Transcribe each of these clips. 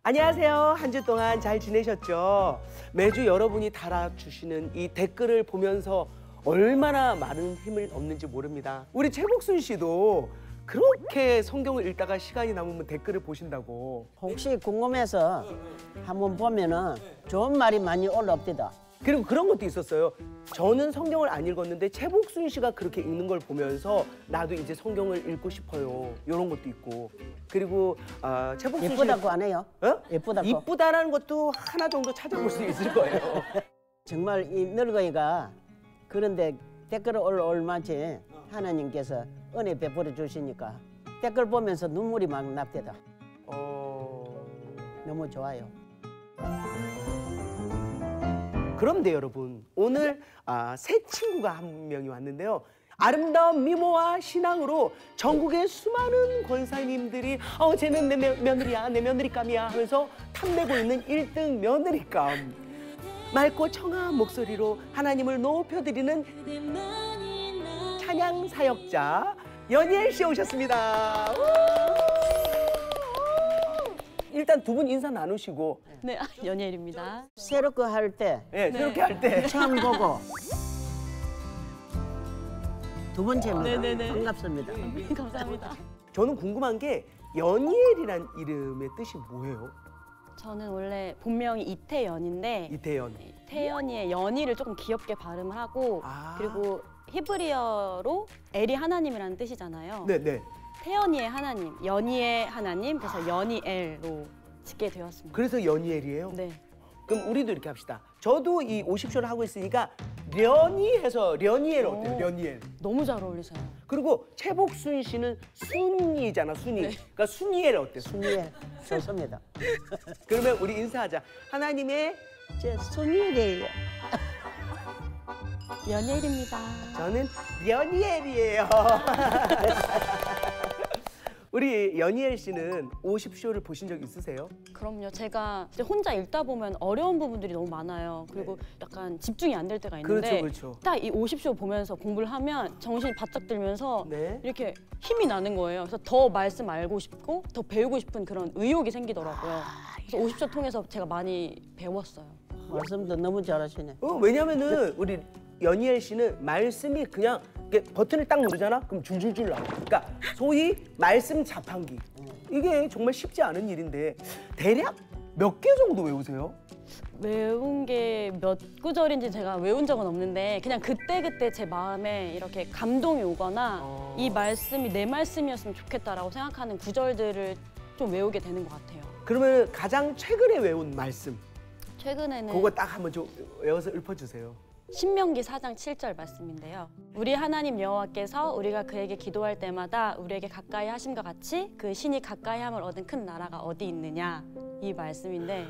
안녕하세요. 한 주 동안 잘 지내셨죠? 매주 여러분이 달아주시는 이 댓글을 보면서 얼마나 많은 힘을 얻는지 모릅니다. 우리 최복순 씨도 그렇게 성경을 읽다가 시간이 남으면 댓글을 보신다고. 혹시 궁금해서 한번 보면은 좋은 말이 많이 올라옵니다. 그리고 그런 것도 있었어요. 저는 성경을 안 읽었는데 최복순 씨가 그렇게 읽는 걸 보면서 나도 이제 성경을 읽고 싶어요. 이런 것도 있고. 그리고 최복순 씨 예쁘다고 안 해요? 어? 예쁘다고. 이쁘다라는 것도 하나 정도 찾아볼 수 있을 거예요. 정말 이 늙은이가 그런데 댓글을 올마치 하나님께서 은혜 베풀어 주시니까 댓글 보면서 눈물이 막 납니다. 너무 좋아요. 그런데 여러분, 오늘 새 친구가 한 명이 왔는데요. 아름다운 미모와 신앙으로 전국의 수많은 권사님들이 쟤는 내 며느리야, 내 며느리감이야 하면서 탐내고 있는 1등 며느리감. 맑고 청아한 목소리로 하나님을 높여드리는 찬양 사역자 연희엘 씨 오셨습니다. 일단 두 분 인사 나누시고. 네, 연희엘입니다. 새롭게 할 때, 네, 새롭게 할 때 처음 보고 두 번째입니다. 네네네. 반갑습니다. 감사합니다. 저는 궁금한 게 연희엘이란 이름의 뜻이 뭐예요? 저는 원래 본명이 이태연인데 이태연. 태연이의 연희를 조금 귀엽게 발음을 하고 그리고 히브리어로 엘이 하나님이라는 뜻이잖아요. 네네. 태연이의 하나님, 연희의 하나님, 그래서 연희엘로 짓게 되었습니다. 그래서 연희엘이에요? 네. 그럼 우리도 이렇게 합시다. 저도 이 50쇼를 하고 있으니까 련희해서 련희엘 어때요? 련희엘. 너무 잘 어울리세요. 그리고 최복순 씨는 순이잖아, 순이. 그러니까 순이엘 어때? 순이에 좋습니다. 그러면 우리 인사하자. 하나님의 제 순이에요. 연희엘입니다. 저는 연희엘이에요. 우리 연희엘 씨는 50쇼를 보신 적 있으세요? 그럼요. 제가 이제 혼자 읽다 보면 어려운 부분들이 너무 많아요. 그리고 약간 집중이 안 될 때가 있는데 그렇죠. 딱 이 50쇼 보면서 공부를 하면 정신이 바짝 들면서 네. 이렇게 힘이 나는 거예요. 그래서 더 말씀 알고 싶고 더 배우고 싶은 그런 의욕이 생기더라고요. 그래서 50쇼 통해서 제가 많이 배웠어요. 말씀도 너무 잘하시네. 왜냐면은 우리 연희엘 씨는 말씀이 그냥 이렇게 버튼을 딱 누르잖아? 그럼 줄줄줄 나와. 그러니까 소위 말씀 자판기. 이게 정말 쉽지 않은 일인데 대략 몇 개 정도 외우세요? 외운 게 몇 구절인지 제가 외운 적은 없는데 그냥 그때그때 제 마음에 이렇게 감동이 오거나 이 말씀이 내 말씀이었으면 좋겠다라고 생각하는 구절들을 좀 외우게 되는 것 같아요. 그러면 가장 최근에 외운 말씀 최근에는 그거 딱 한번 좀 외워서 읊어주세요. 신명기 4장 7절 말씀인데요. 우리 하나님 여호와께서 우리가 그에게 기도할 때마다 우리에게 가까이 하심과 같이 그 신이 가까이 함을 얻은 큰 나라가 어디 있느냐 이 말씀인데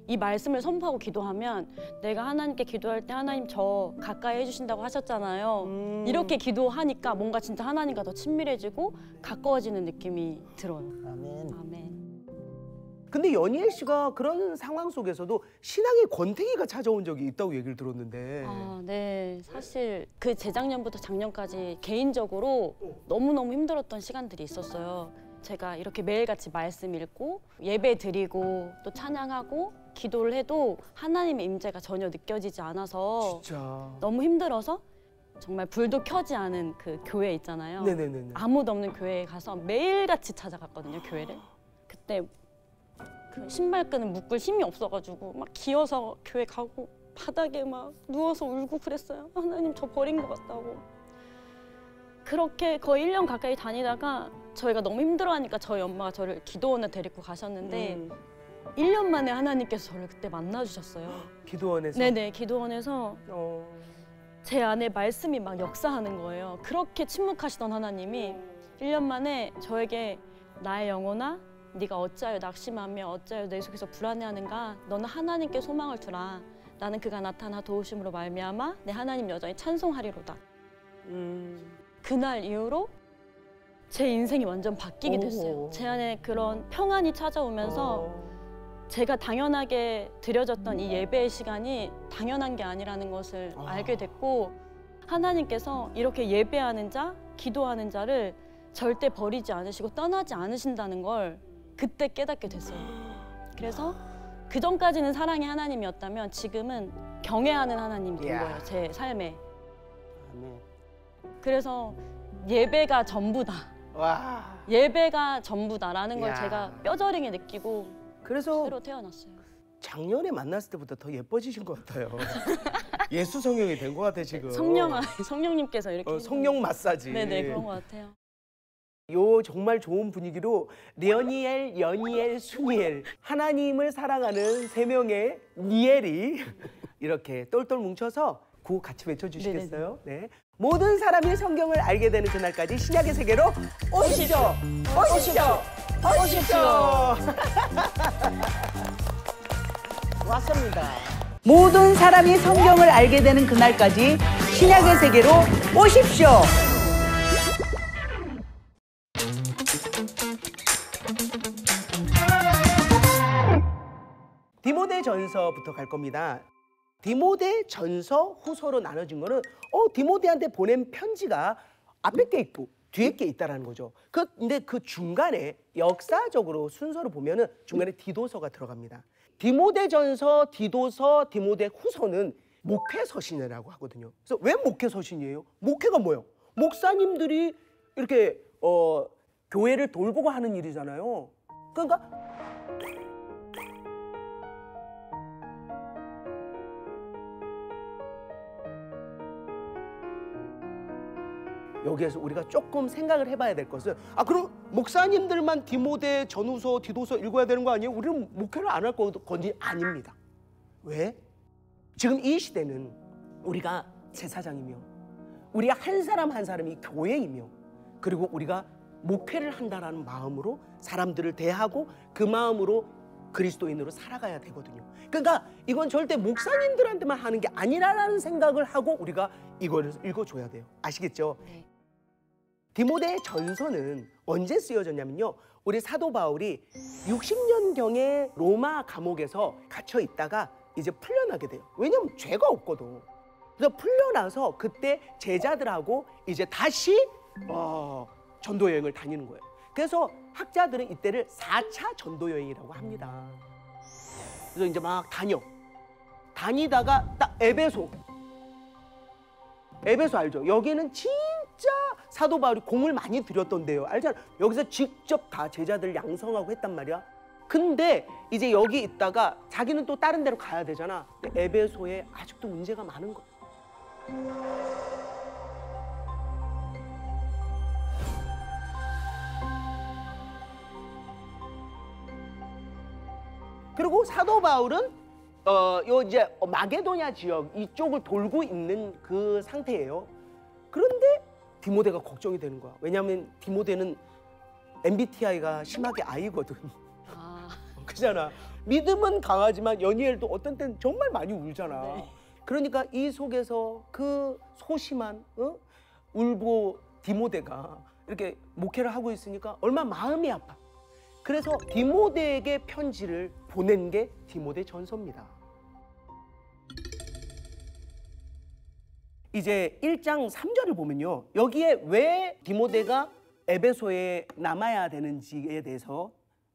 이 말씀을 선포하고 기도하면 내가 하나님께 기도할 때 하나님 저 가까이 해주신다고 하셨잖아요. 이렇게 기도하니까 뭔가 진짜 하나님과 더 친밀해지고 가까워지는 느낌이 들어요. 아멘. 아멘. 근데 연희엘 씨가 그런 상황 속에서도 신앙의 권태기가 찾아온 적이 있다고 얘기를 들었는데. 네. 사실 그 재작년부터 작년까지 개인적으로 너무너무 힘들었던 시간들이 있었어요. 제가 이렇게 매일같이 말씀 읽고 예배 드리고 또 찬양하고 기도를 해도 하나님의 임재가 전혀 느껴지지 않아서 진짜. 너무 힘들어서 정말 불도 켜지 않은 그 교회 있잖아요. 네네네. 아무도 없는 교회에 가서 매일같이 찾아갔거든요, 교회를. 그때 그 신발끈을 묶을 힘이 없어가지고 막 기어서 교회 가고 바닥에 막 누워서 울고 그랬어요. 하나님 저 버린 것 같다고. 그렇게 거의 1년 가까이 다니다가 저희가 너무 힘들어하니까 저희 엄마가 저를 기도원에 데리고 가셨는데 1년 만에 하나님께서 저를 그때 만나주셨어요. 기도원에서? 네네, 기도원에서 제 안에 말씀이 막 역사하는 거예요. 그렇게 침묵하시던 하나님이 1년 만에 저에게 나의 영혼아 네가 어찌하여 낙심하며 어찌하여 내 속에서 불안해하는가? 너는 하나님께 소망을 두라. 나는 그가 나타나 도우심으로 말미암아 내 하나님 여전히 찬송하리로다. 그날 이후로 제 인생이 완전 바뀌게 됐어요. 제 안에 그런 평안이 찾아오면서 제가 당연하게 드려졌던 이 예배의 시간이 당연한 게 아니라는 것을 알게 됐고 하나님께서 이렇게 예배하는 자, 기도하는 자를 절대 버리지 않으시고 떠나지 않으신다는 걸 그때 깨닫게 됐어요. 그래서 그 전까지는 사랑의 하나님이었다면 지금은 경외하는 하나님이 된 이야. 거예요. 제 삶에. 아멘. 그래서 예배가 전부다. 와. 예배가 전부다라는 걸 이야. 제가 뼈저리게 느끼고 그래서 새로 태어났어요. 작년에 만났을 때보다 더 예뻐지신 것 같아요. 예수 성령이 된 것 같아 지금. 성령님께서 이렇게 성령 마사지. 네네 그런 것 같아요. 요 정말 좋은 분위기로 려니엘, 여니엘, 수니엘 하나님을 사랑하는 세 명의 니엘이 이렇게 똘똘 뭉쳐서 구호 같이 외쳐주시겠어요? 네. 모든 사람이 성경을 알게 되는 그날까지 신약의 세계로 오십시오! 오십시오! 오십시오! 왔습니다. 모든 사람이 성경을 알게 되는 그날까지 신약의 세계로 오십시오! 디모데전서부터 갈 겁니다. 디모데전서, 후서로 나눠진 거는 디모데한테 보낸 편지가 앞에 게 있고 뒤에 게 있다라는 거죠. 근데 그 중간에 역사적으로 순서로 보면은 중간에 디도서가 들어갑니다. 디모데전서, 디도서, 디모데 후서는 목회서신이라고 하거든요. 그래서 왜 목회서신이에요? 목회가 뭐예요? 목사님들이 이렇게 교회를 돌보고 하는 일이잖아요. 그러니까 여기에서 우리가 조금 생각을 해봐야 될 것은 그럼 목사님들만 디모데, 전후서, 디도서 읽어야 되는 거 아니에요? 우리는 목회를 안 할 건지 아닙니다. 왜? 지금 이 시대는 우리가 제사장이며 우리 한 사람 한 사람이 교회이며 그리고 우리가 목회를 한다라는 마음으로 사람들을 대하고 그 마음으로 그리스도인으로 살아가야 되거든요. 그러니까 이건 절대 목사님들한테만 하는 게 아니라는 생각을 하고 우리가 이거를 읽어줘야 돼요. 아시겠죠? 네. 디모데 전서는 언제 쓰여졌냐면요. 우리 사도 바울이 60년경에 로마 감옥에서 갇혀 있다가 이제 풀려나게 돼요. 왜냐면 죄가 없거든. 그래서 풀려나서 그때 제자들하고 이제 다시 전도 여행을 다니는 거예요. 그래서 학자들은 이때를 4차 전도 여행이라고 합니다. 그래서 이제 막 다니다가 딱 에베소 알죠? 여기는 진짜 사도 바울이 공을 많이 들였던데요. 알잖아. 여기서 직접 다 제자들 양성하고 했단 말이야. 근데 이제 여기 있다가 자기는 또 다른 데로 가야 되잖아. 근데 에베소에 아직도 문제가 많은 거야. 그리고 사도 바울은 요 이제 마게도냐 지역 이쪽을 돌고 있는 그 상태예요. 그런데 디모데가 걱정이 되는 거야. 왜냐하면 디모데는 MBTI가 심하게 I거든. 그잖아. 믿음은 강하지만 연이엘도 어떤 때는 정말 많이 울잖아. 네. 그러니까 이 속에서 그 소심한 울보 디모데가 이렇게 목회를 하고 있으니까 얼마나 마음이 아파. 그래서 디모데에게 편지를 보낸 게 디모데 전서입니다. 이제 1장 3절을 보면요. 여기에 왜 디모데가 에베소에 남아야 되는지에 대해서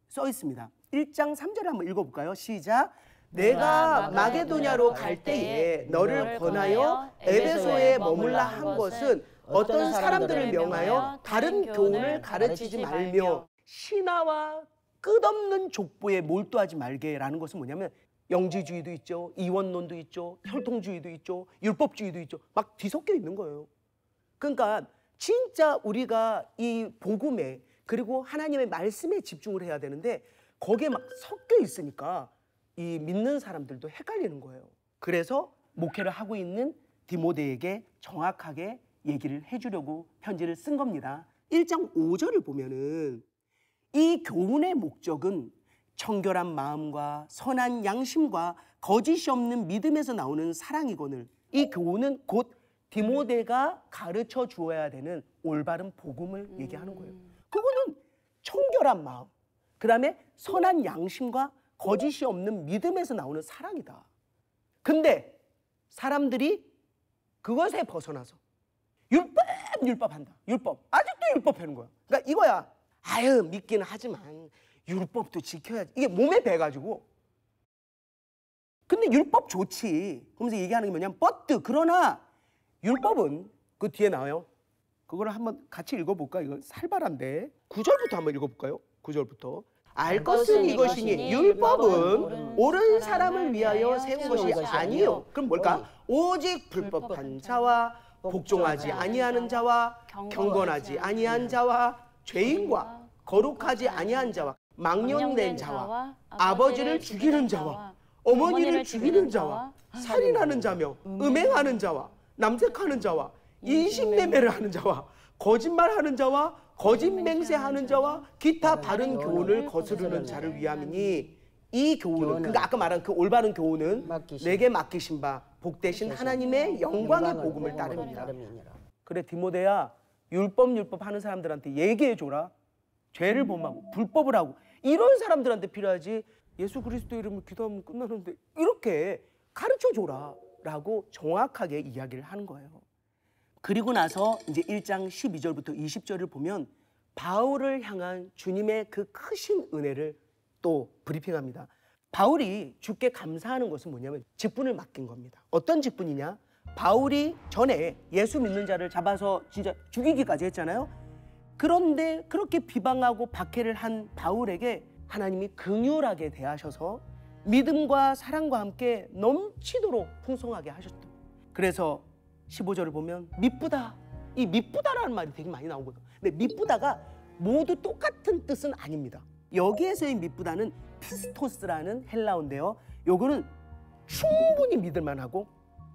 써 있습니다. 1장 3절을 한번 읽어볼까요? 시작. 내가 마게도냐로 갈 때에 너를 권하여 에베소에 머물라 한 것은 어떤 사람들을 명하여 다른 교훈을 가르치지 말며 신화와 끝없는 족보에 몰두하지 말게라는 것은 뭐냐면 영지주의도 있죠, 이원론도 있죠, 혈통주의도 있죠, 율법주의도 있죠. 막 뒤섞여 있는 거예요. 그러니까 진짜 우리가 이 복음에 그리고 하나님의 말씀에 집중을 해야 되는데 거기에 막 섞여 있으니까 이 믿는 사람들도 헷갈리는 거예요. 그래서 목회를 하고 있는 디모데에게 정확하게 얘기를 해주려고 편지를 쓴 겁니다. 1장 5절을 보면은 이 교훈의 목적은 청결한 마음과 선한 양심과 거짓이 없는 믿음에서 나오는 사랑이거늘 이 교훈은 곧 디모데가 가르쳐 주어야 되는 올바른 복음을 얘기하는 거예요. 그거는 청결한 마음, 그 다음에 선한 양심과 거짓이 없는 믿음에서 나오는 사랑이다. 근데 사람들이 그것에 벗어나서 율법 한다. 율법. 아직도 율법 하는 거야. 그러니까 이거야. 믿기는 하지만 율법도 지켜야지. 이게 몸에 배가지고. 근데 율법 좋지. 그러면서 얘기하는 게 뭐냐면 but 그러나 율법은 그 뒤에 나와요. 그거를 한번 같이 읽어볼까? 이거 살벌한데. 9절부터 한번 읽어볼까요? 9절부터. 알 것은 이것이니 율법은 옳은 사람을 위하여 세운 것이 아니요. 그럼 뭘까? 오직 불법한 자와 복종하지 아니하는 자와 경건하지 아니한 자와 죄인과 거룩하지 아니한 자와 망령된 자와 아버지를 죽이는 자와 어머니를 죽이는 자와 살인하는 자며 음행하는 자와 남색하는 자와 인신매매를 하는 자와 거짓말하는 자와 거짓 맹세하는 자와 기타 바른 교훈을 거스르는 자를 위함이니 이 교훈은 그러니까 아까 말한 그 올바른 교훈은 내게 맡기신 바 복되신 하나님의 영광의 복음을 따릅니다. 그래 디모데야 율법 하는 사람들한테 얘기해 줘라. 죄를 범하고 불법을 하고 이런 사람들한테 필요하지. 예수 그리스도 이름을 기도하면 끝나는데 이렇게 가르쳐 줘라라고 정확하게 이야기를 하는 거예요. 그리고 나서 이제 1장 12절부터 20절을 보면 바울을 향한 주님의 그 크신 은혜를 또 브리핑합니다. 바울이 주께 감사하는 것은 뭐냐면 직분을 맡긴 겁니다. 어떤 직분이냐? 바울이 전에 예수 믿는 자를 잡아서 진짜 죽이기까지 했잖아요. 그런데 그렇게 비방하고 박해를 한 바울에게 하나님이 긍휼하게 대하셔서 믿음과 사랑과 함께 넘치도록 풍성하게 하셨다. 그래서 15절을 보면 미쁘다. 이 미쁘다라는 말이 되게 많이 나오거든. 근데 미쁘다가 모두 똑같은 뜻은 아닙니다. 여기에서의 미쁘다는 피스토스라는 헬라어인데요. 요거는 충분히 믿을만하고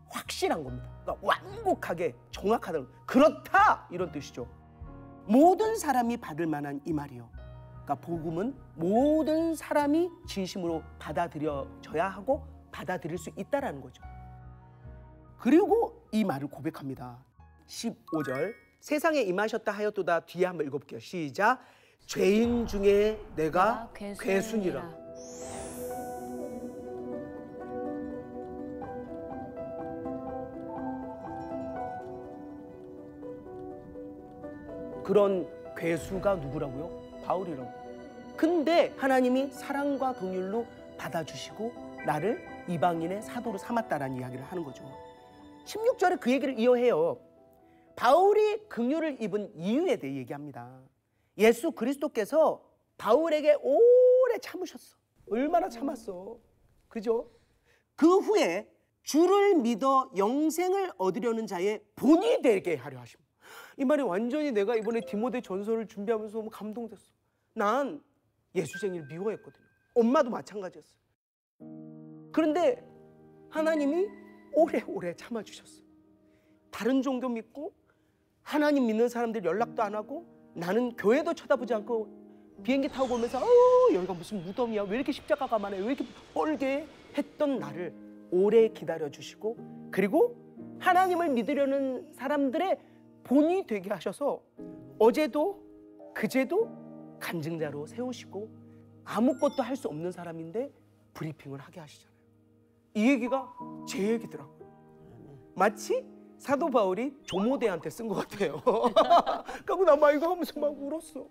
확실한 겁니다. 그러니까 완곡하게 정확하다는 그렇다 이런 뜻이죠. 모든 사람이 받을 만한 이 말이요. 그러니까 복음은 모든 사람이 진심으로 받아들여져야 하고 받아들일 수 있다라는 거죠. 그리고 이 말을 고백합니다. 15절 세상에 임하셨다 하였도다. 뒤에 한번 읽어볼게요. 시작. 죄인 중에 내가 괴순이라. 그런 괴수가 누구라고요? 바울이라고. 근데 하나님이 사랑과 긍휼로 받아주시고 나를 이방인의 사도로 삼았다라는 이야기를 하는 거죠. 16절에 그 얘기를 이어해요. 바울이 긍휼을 입은 이유에 대해 얘기합니다. 예수 그리스도께서 바울에게 오래 참으셨어. 얼마나 참았어. 그죠? 그 후에 주를 믿어 영생을 얻으려는 자의 본이 되게 하려 하십니다. 이 말이 완전히 내가 이번에 디모데 전서를 준비하면서 너무 감동됐어. 난 예수쟁이를 미워했거든요. 엄마도 마찬가지였어요. 그런데 하나님이 오래오래 참아주셨어요. 다른 종교 믿고 하나님 믿는 사람들 연락도 안 하고 나는 교회도 쳐다보지 않고 비행기 타고 오면서 여기가 무슨 무덤이야, 왜 이렇게 십자가가 많아, 왜 이렇게 뻘게 했던 나를 오래 기다려주시고 그리고 하나님을 믿으려는 사람들의 본이 되게 하셔서 어제도 그제도 간증자로 세우시고 아무것도 할 수 없는 사람인데 브리핑을 하게 하시잖아요. 이 얘기가 제 얘기더라고요. 마치 사도 바울이 조모대한테 쓴 것 같아요. 그리고 나 막 이거 하면서 막 울었어.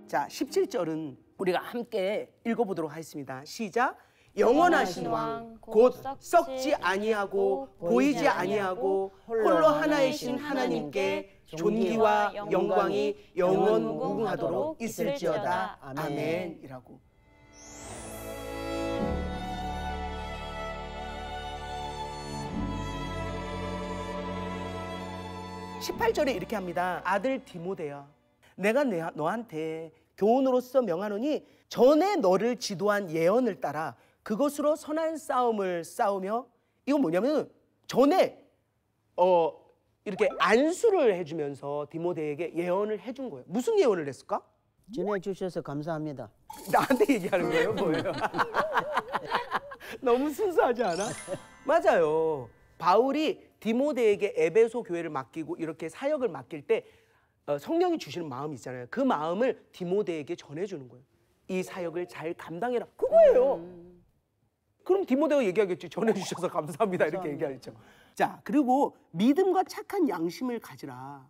자, 17절은 우리가 함께 읽어보도록 하겠습니다. 시작. 영원하신 왕 곧 썩지 아니하고 보이지 아니하고 홀로 하나이신 하나님께 존귀와 영광이 영원 무궁하도록 있을지어다. 아멘이라고. 18절에 이렇게 합니다. 아들 디모데야, 내가 너한테 교훈으로서 명하노니 전에 너를 지도한 예언을 따라 그것으로 선한 싸움을 싸우며, 이건 뭐냐면 전에 이렇게 안수를 해주면서 디모데에게 예언을 해준 거예요. 무슨 예언을 했을까? 전해주셔서 감사합니다. 나한테 얘기하는 거예요? 뭐예요? 너무 순수하지 않아? 맞아요. 바울이 디모데에게 에베소 교회를 맡기고 이렇게 사역을 맡길 때 성령이 주시는 마음이 있잖아요. 그 마음을 디모데에게 전해주는 거예요. 이 사역을 잘 감당해라. 그거예요. 그럼 디모데가 얘기하겠지. 전해주셔서 감사합니다. 이렇게 얘기하겠죠. 자, 그리고 믿음과 착한 양심을 가지라.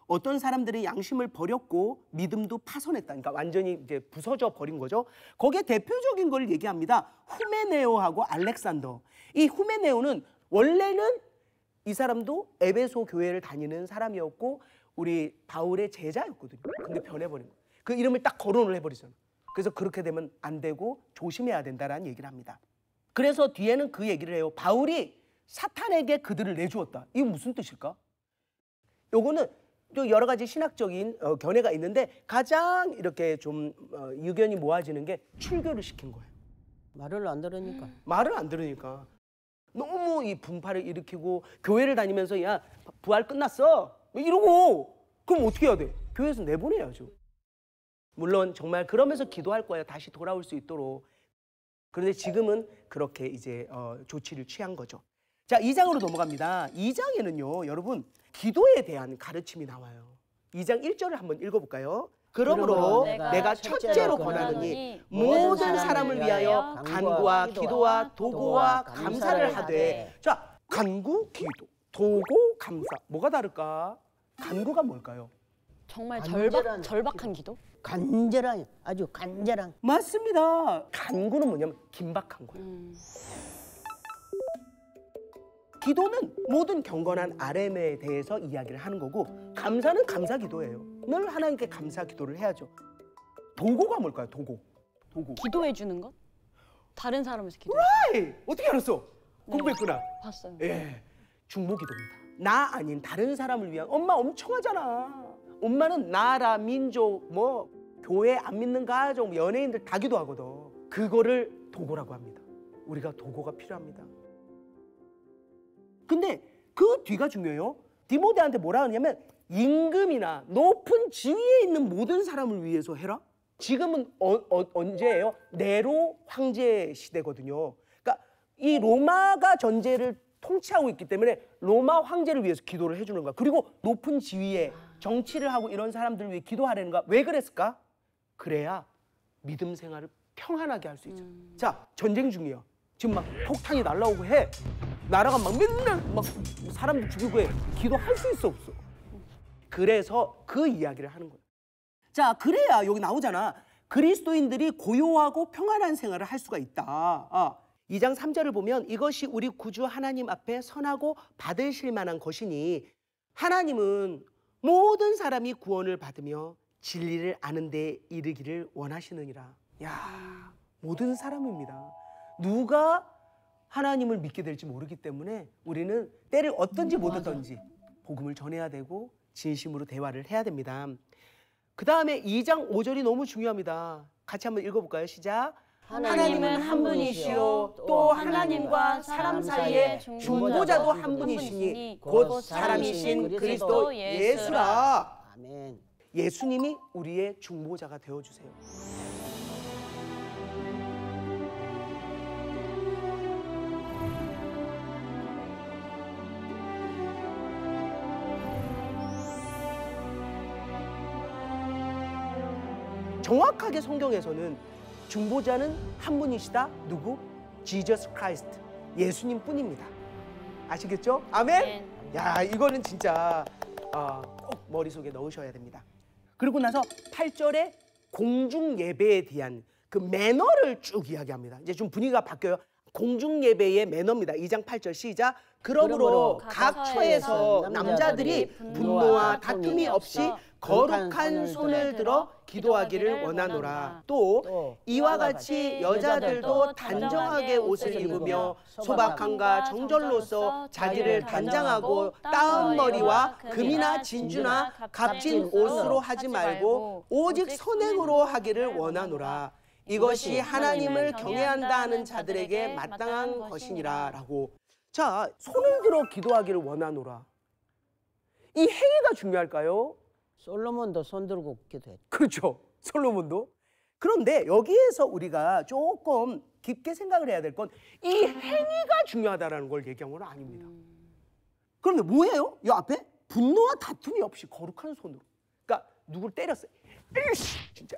어떤 사람들이 양심을 버렸고 믿음도 파손했다. 그러니까 완전히 이제 부서져 버린 거죠. 거기에 대표적인 걸 얘기합니다. 후메네오하고 알렉산더. 이 후메네오는 원래는 이 사람도 에베소 교회를 다니는 사람이었고 우리 바울의 제자였거든요. 근데 변해버린 거예요. 그 이름을 딱 거론을 해버리잖아. 그래서 그렇게 되면 안 되고 조심해야 된다라는 얘기를 합니다. 그래서 뒤에는 그 얘기를 해요. 바울이 사탄에게 그들을 내주었다. 이게 무슨 뜻일까? 요거는 또 여러 가지 신학적인 견해가 있는데 가장 이렇게 좀 의견이 모아지는 게 출교를 시킨 거예요. 말을 안 들으니까. 말을 안 들으니까 너무 이 분파를 일으키고 교회를 다니면서 야 부활 끝났어 이러고 그럼 어떻게 해야 돼? 교회에서 내보내야죠. 물론 정말 그러면서 기도할 거예요. 다시 돌아올 수 있도록. 그런데 지금은 그렇게 이제 조치를 취한 거죠. 자, 2장으로 넘어갑니다. 2장에는요, 여러분 기도에 대한 가르침이 나와요. 2장 1절을 한번 읽어볼까요? 그러므로 내가 첫째로 권하노니 모든 사람을 위하여 간구와 기도와 도구와 감사를 하되. 자, 간구, 기도, 도구, 감사. 뭐가 다를까? 간구가 뭘까요? 정말 간절한 절박한 기도? 간절한, 아주 간절한. 맞습니다. 간구는 뭐냐면 긴박한 거예요. 기도는 모든 경건한 RM에 대해서 이야기를 하는 거고 감사는 감사 기도예요. 늘 하나님께 감사 기도를 해야죠. 도구가 뭘까요? 도구. 기도해 주는 것? 다른 사람에서 기도해 에이, 어떻게 알았어? 공부했구나. 봤어요. 예, 중보 기도입니다. 나 아닌 다른 사람을 위한. 엄마 엄청 하잖아. 엄마는 나라, 민족, 뭐 교회 안 믿는 가족, 연예인들 다 기도하거든. 그거를 도구라고 합니다. 우리가 도구가 필요합니다. 근데 그 뒤가 중요해요. 디모데한테 뭐라 하냐면 임금이나 높은 지위에 있는 모든 사람을 위해서 해라. 지금은 언제예요? 네로 황제 시대거든요. 그러니까 이 로마가 전제를 통치하고 있기 때문에 로마 황제를 위해서 기도를 해주는 거야. 그리고 높은 지위에 정치를 하고 이런 사람들을 위해 기도하라는 거야. 왜 그랬을까? 그래야 믿음 생활을 평안하게 할 수 있죠. 자, 전쟁 중이야. 지금 막 폭탄이 날라오고 해. 나라가 막 맨날 막 사람들 죽이고 해. 기도할 수 있어 없어? 그래서 그 이야기를 하는 거예요. 자, 그래야 여기 나오잖아. 그리스도인들이 고요하고 평안한 생활을 할 수가 있다. 2장 3절을 보면 이것이 우리 구주 하나님 앞에 선하고 받으실 만한 것이니 하나님은 모든 사람이 구원을 받으며 진리를 아는 데 이르기를 원하시느니라. 야, 모든 사람입니다. 누가 하나님을 믿게 될지 모르기 때문에 우리는 때를 얻든지 못 얻든지 복음을 전해야 되고 진심으로 대화를 해야 됩니다. 그 다음에 2장 5절이 너무 중요합니다. 같이 한번 읽어볼까요? 시작. 하나님은 한 분이시요 또 하나님과 사람 사이에 중보자도 한 분이시니 곧 사람이신 그리스도 예수라. 아멘. 예수님이 우리의 중보자가 되어주세요. 정확하게 성경에서는 중보자는 한 분이시다. 누구? 지저스 크라이스트. 예수님 뿐입니다. 아시겠죠? 아멘? 야, 이거는 진짜 꼭 머릿속에 넣으셔야 됩니다. 그리고 나서 8절에 공중 예배에 대한 그 매너를 쭉 이야기합니다. 이제 좀 분위기가 바뀌어요. 공중 예배의 매너입니다. 2장 8절 시작. 그러므로 각 처에서 남자들이 분노와 다툼이 없이 거룩한 손을 들어 기도하기를 원하노라. 또 이와 같이 여자들도 단정하게 옷을 입으며 소박함과 정절로서 자기를 단장하고 따은 머리와 금이나 진주나 값진 옷으로 하지 말고 오직 선행으로 하기를 원하노라. 이것이 하나님을 경외한다 하는 자들에게 마땅한 것이니라. 라고. 자, 손을 들어 기도하기를 원하노라. 이 행위가 중요할까요? 솔로몬도 손 들고 기도했죠. 그렇죠. 솔로몬도. 그런데 여기에서 우리가 조금 깊게 생각을 해야 될 건 이 행위가 중요하다는 걸 얘기한 건 아닙니다. 그런데 뭐예요? 이 앞에 분노와 다툼이 없이 거룩한 손으로. 그러니까 누구를 때렸어요. 에이씨, 진짜.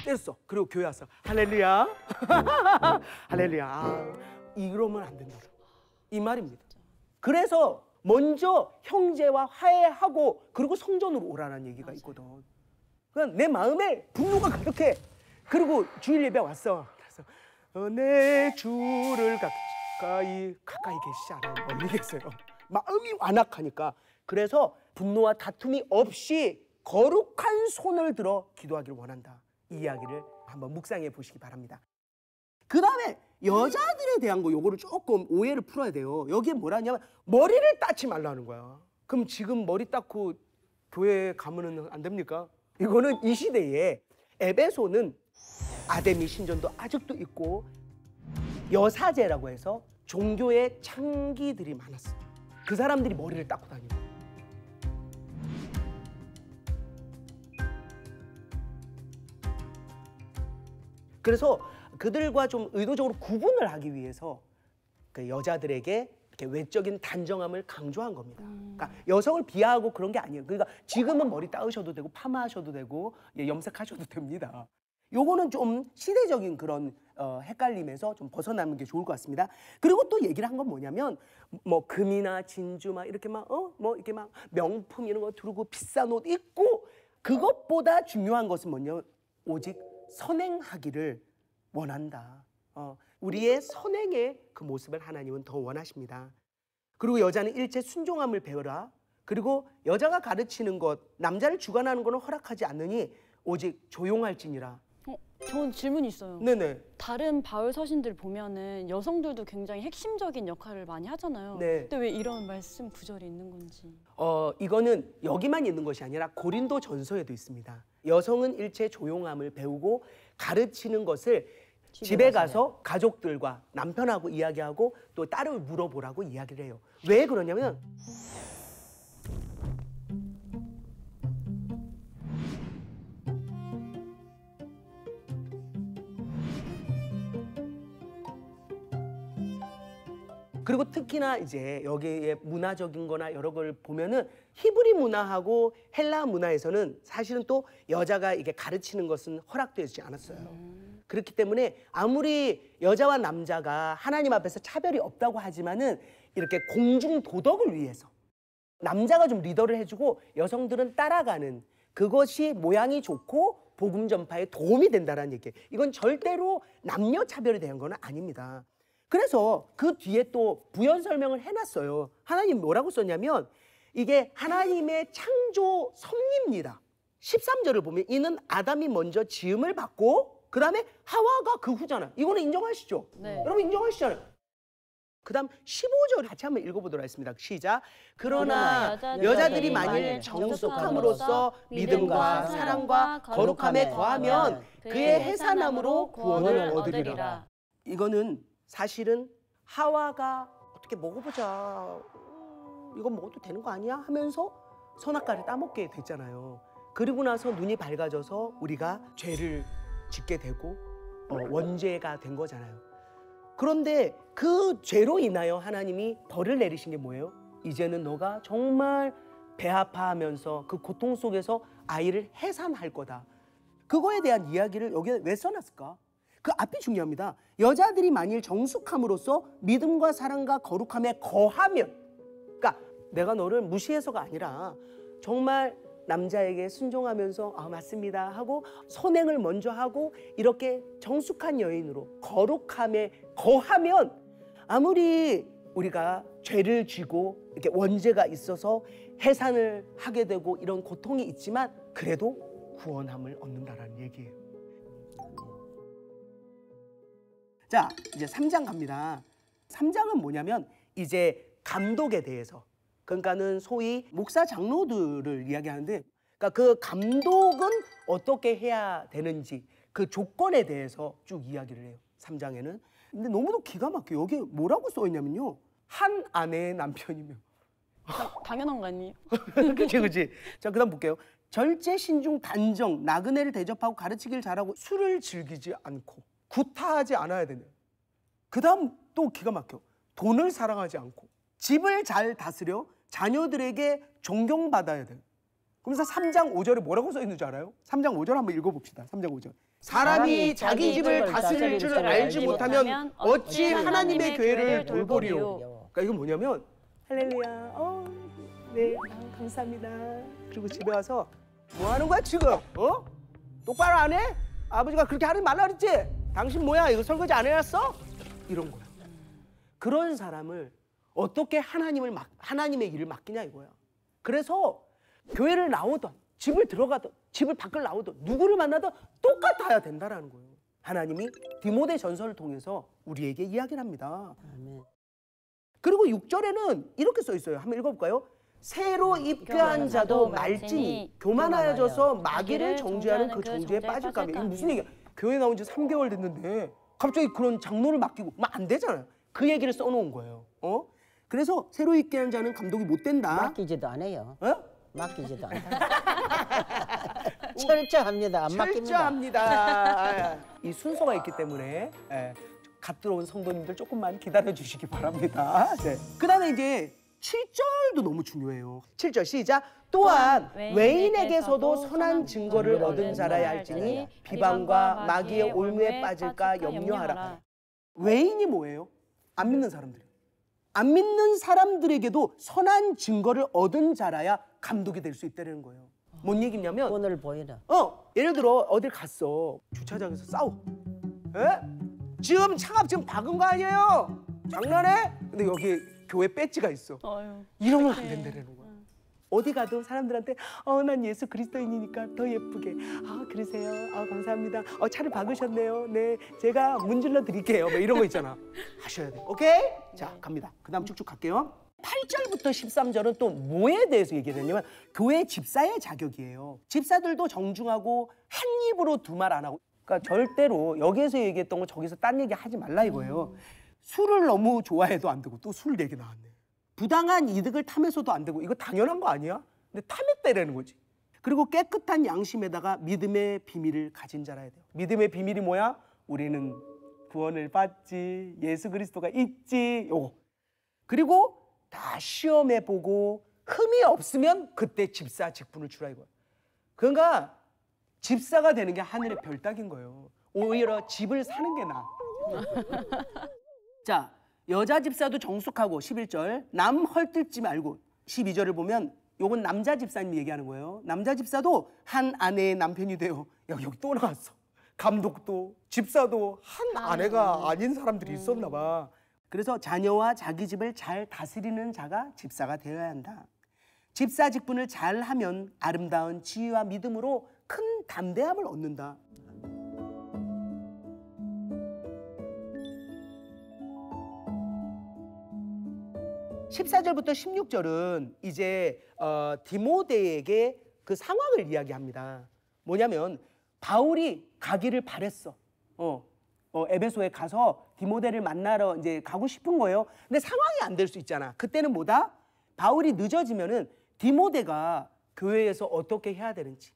때렸어. 그리고 교회 왔어. 할렐루야. 할렐루야. 이러면 안 된다. 이 말입니다. 그래서 먼저 형제와 화해하고 그리고 성전으로 오라는 얘기가 있거든. 그러니까 내 마음에 분노가 그렇게 그리고 주일 예배 왔어. 그래서 내 주를 가까이 계시지 않아요. 멀리 계세요. 마음이 완악하니까. 그래서 분노와 다툼이 없이 거룩한 손을 들어 기도하기를 원한다. 이 이야기를 한번 묵상해 보시기 바랍니다. 그 다음에 여자들에 대한 거 요거를 조금 오해를 풀어야 돼요. 여기에 뭐라냐면 머리를 따지 말라는 거야. 그럼 지금 머리 닦고 교회 가면은 안 됩니까? 이거는 이 시대에 에베소는 아데미 신전도 아직도 있고 여사제라고 해서 종교의 창기들이 많았어요. 그 사람들이 머리를 닦고 다니고. 그래서 그들과 좀 의도적으로 구분을 하기 위해서 그 여자들에게 이렇게 외적인 단정함을 강조한 겁니다. 그러니까 여성을 비하하고 그런 게 아니에요. 그러니까 지금은 머리 따으셔도 되고 파마하셔도 되고 염색하셔도 됩니다. 요거는 좀 시대적인 그런 헷갈림에서 좀 벗어나는 게 좋을 것 같습니다. 그리고 또 얘기를 한 건 뭐냐면 뭐 금이나 진주 막 이렇게 막 뭐 이렇게 막 명품 이런 거 두르고 비싼 옷 입고 그것보다 중요한 것은 뭐냐 오직 선행하기를 원한다. 우리의 선행의 그 모습을 하나님은 더 원하십니다. 그리고 여자는 일체 순종함을 배워라. 그리고 여자가 가르치는 것, 남자를 주관하는 것은 허락하지 않느니 오직 조용할지니라. 저는 질문이 있어요. 네네. 다른 바울 서신들 보면은 여성들도 굉장히 핵심적인 역할을 많이 하잖아요. 네. 근데 왜 이런 말씀 구절이 있는 건지. 이거는 여기만 있는 것이 아니라 고린도 전서에도 있습니다. 여성은 일체 조용함을 배우고 가르치는 것을 집에 가서 가족들과 남편하고 이야기하고 또 딸을 물어보라고 이야기를 해요. 왜 그러냐면 그리고 특히나 이제 여기에 문화적인 거나 여러 걸 보면은 히브리 문화하고 헬라 문화에서는 사실은 또 여자가 이게 가르치는 것은 허락되지 않았어요. 그렇기 때문에 아무리 여자와 남자가 하나님 앞에서 차별이 없다고 하지만은 이렇게 공중 도덕을 위해서 남자가 좀 리더를 해주고 여성들은 따라가는 그것이 모양이 좋고 복음 전파에 도움이 된다는 얘기예요. 이건 절대로 남녀 차별에 대한 건 아닙니다. 그래서 그 뒤에 또 부연 설명을 해놨어요. 하나님 뭐라고 썼냐면 이게 하나님의 창조 섭리입니다. 13절을 보면 이는 아담이 먼저 지음을 받고 그 다음에 하와가 그 후잖아요. 이거는 인정하시죠? 네. 여러분 인정하시잖아요. 그 다음 15절 같이 한번 읽어보도록 하겠습니다. 시작. 그러나 여자들이 만일 정숙함으로써 믿음과 사랑과 거룩함에 거하면 그의 해산함으로 구원을 얻으리라. 이거는 사실은 하와가 어떻게 먹어보자 이거 먹어도 되는 거 아니야? 하면서 선악과를 따먹게 됐잖아요. 그리고 나서 눈이 밝아져서 우리가 죄를 짓게 되고 원죄가 된 거잖아요. 그런데 그 죄로 인하여 하나님이 벌을 내리신 게 뭐예요? 이제는 너가 정말 배 아파하면서 그 고통 속에서 아이를 해산할 거다. 그거에 대한 이야기를 여기에 왜 써놨을까? 그 앞이 중요합니다. 여자들이 만일 정숙함으로써 믿음과 사랑과 거룩함에 거하면, 그러니까 내가 너를 무시해서가 아니라 정말 남자에게 순종하면서 맞습니다 하고 선행을 먼저 하고 이렇게 정숙한 여인으로 거룩함에 거하면 아무리 우리가 죄를 지고 이렇게 원죄가 있어서 해산을 하게 되고 이런 고통이 있지만 그래도 구원함을 얻는다라는 얘기예요. 자, 이제 3장 갑니다. 3장은 뭐냐면 이제 감독에 대해서, 그러니까는 소위 목사 장로들을 이야기하는데, 그러니까 그 감독은 어떻게 해야 되는지 그 조건에 대해서 쭉 이야기를 해요. 3장에는. 근데 너무도 기가 막혀요. 여기 뭐라고 써 있냐면요. 한 아내의 남편이면. 당연한 거 아니에요? 그치. 자, 그다음 볼게요. 절제, 신중, 단정, 나그네를 대접하고 가르치길 잘하고 술을 즐기지 않고 구타하지 않아야 되네. 그 다음 또 기가 막혀. 돈을 사랑하지 않고 집을 잘 다스려 자녀들에게 존경받아야 돼. 그러면서 3장 5절에 뭐라고 써 있는 줄 알아요? 3장 5절 한번 읽어봅시다. 3장 5절. 사람이 자기 집을 다스릴 줄 알지 못하면 어찌 하나님의 교회를 돌보리요. 그러니까 이건 뭐냐면 할렐루야. 네, 감사합니다. 그리고 집에 와서 뭐 하는 거야 지금? 똑바로 안 해? 아버지가 그렇게 하지 말라 그랬지? 당신 뭐야? 이거 설거지 안 해놨어? 이런 거야. 그런 사람을 어떻게 하나님의 일을 맡기냐 이거야. 그래서 교회를 나오던, 집을 들어가던, 집을 밖을 나오던, 누구를 만나든 똑같아야 된다라는 거예요. 하나님이 디모데 전서를 통해서 우리에게 이야기를 합니다. 아멘. 그리고 6절에는 이렇게 써 있어요. 한번 읽어볼까요? 새로 입교한 자도 말지니 교만하여져서 마귀를 정죄하는 그 정죄에 빠질까 하며. 이게 무슨 얘기야? 교회 나온 지 3개월 됐는데 갑자기 그런 장로를 맡기고 안 되잖아요. 그 얘기를 써놓은 거예요. 그래서 새로 입교한 자는 감독이 못 된다. 맡기지도 않아요. 어? 맡기지도 않다. 철저합니다. 안 맡깁니다. 철저합니다. 이 순서가 있기 때문에 갓 들어온 성도님들 조금만 기다려 주시기 바랍니다. 네. 그다음에 이제 7절도 너무 중요해요. 7절 시작. 또한 외인에게서도 선한 증거를 얻은 자라야 할지니 비방과 마귀의 올무에 빠질까 염려하라. 외인이 뭐예요? 안 믿는 사람들. 안 믿는 사람들에게도 선한 증거를 얻은 자라야 감독이 될 수 있다는 거예요. 뭔 얘기냐면 오늘 보이라. 예를 들어 어딜 갔어. 주차장에서 싸워. 에? 지금 차가 지금 박은 거 아니에요? 장난해? 근데 여기 교회 배지가 있어. 이러면 안 된다는 거야. 어디 가도 사람들한테 난 예수 그리스도인이니까 더 예쁘게. 그러세요? 감사합니다. 차를 박으셨네요. 네, 제가 문질러 드릴게요. 뭐 이런 거 있잖아. 하셔야 돼. 오케이? 자, 갑니다. 그 다음 쭉쭉 갈게요. 8절부터 13절은 또 뭐에 대해서 얘기했냐면 교회 집사의 자격이에요. 집사들도 정중하고 한 입으로 두 말 안 하고, 그러니까 절대로 여기에서 얘기했던 거 저기서 딴 얘기 하지 말라 이거예요. 술을 너무 좋아해도 안 되고, 또 술 얘기 나왔네. 부당한 이득을 탐해서도 안 되고, 이거 당연한 거 아니야? 근데 탐했다라는 거지. 그리고 깨끗한 양심에다가 믿음의 비밀을 가진 자라야 돼요. 믿음의 비밀이 뭐야? 우리는 구원을 받지, 예수 그리스도가 있지, 요거. 그리고 다 시험해보고 흠이 없으면 그때 집사 직분을 주라 이거야. 그러니까 집사가 되는 게 하늘의 별 따기인 거예요. 오히려 집을 사는 게 나아. 자, 여자 집사도 정숙하고 11절 남 헐뜯지 말고. 12절을 보면 요건 남자 집사님이 얘기하는 거예요. 남자 집사도 한 아내의 남편이 돼요. 여기 또 나왔어. 감독도 집사도 한 아내가 아닌 사람들이 있었나 봐. 그래서 자녀와 자기 집을 잘 다스리는 자가 집사가 되어야 한다. 집사 직분을 잘 하면 아름다운 지혜와 믿음으로 큰 담대함을 얻는다. (14절부터) (16절은) 이제 디모데에게 그 상황을 이야기합니다. 뭐냐면 바울이 가기를 바랬어. 에베소에 가서 디모데를 만나러 이제 가고 싶은 거예요. 근데 상황이 안 될 수 있잖아. 그때는 뭐다? 바울이 늦어지면은 디모데가 교회에서 어떻게 해야 되는지,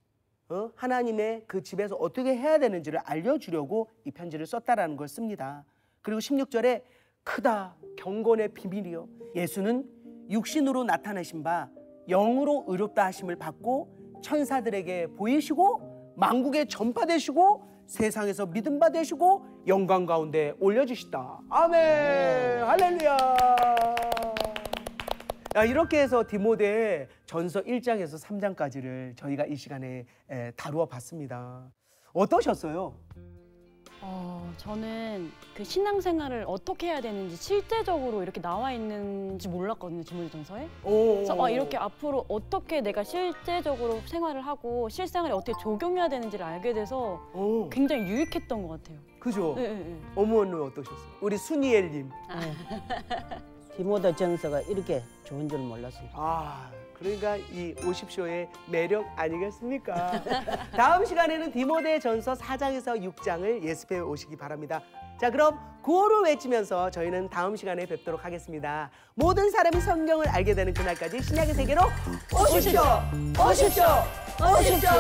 하나님의 그 집에서 어떻게 해야 되는지를 알려주려고 이 편지를 썼다라는 걸 씁니다. 그리고 16절에 크다 경건의 비밀이요, 예수는 육신으로 나타나신 바 영으로 의롭다 하심을 받고 천사들에게 보이시고 만국에 전파되시고 세상에서 믿음 받으시고 영광 가운데 올려주시다. 아멘. 할렐루야. 이렇게 해서 디모데 전서 1장에서 3장까지를 저희가 이 시간에 다루어 봤습니다. 어떠셨어요? 저는 그 신앙생활을 어떻게 해야 되는지 실제적으로 이렇게 나와 있는지 몰랐거든요, 디모데 전서에. 그래서 이렇게 앞으로 어떻게 내가 실제적으로 생활을 하고 실생활에 어떻게 적용해야 되는지를 알게 돼서 굉장히 유익했던 것 같아요. 그죠? 네. 어머는 어떠셨어요? 우리 순이엘님. 디모데 전서가 이렇게 좋은 줄 몰랐습니다. 그러니까 이 50쇼의 매력 아니겠습니까? 다음 시간에는 디모데 전서 4장에서 6장을 예습해 오시기 바랍니다. 자, 그럼 구호를 외치면서 저희는 다음 시간에 뵙도록 하겠습니다. 모든 사람이 성경을 알게 되는 그날까지 신약의 세계로 오십시오! 오십시오! 오십시오!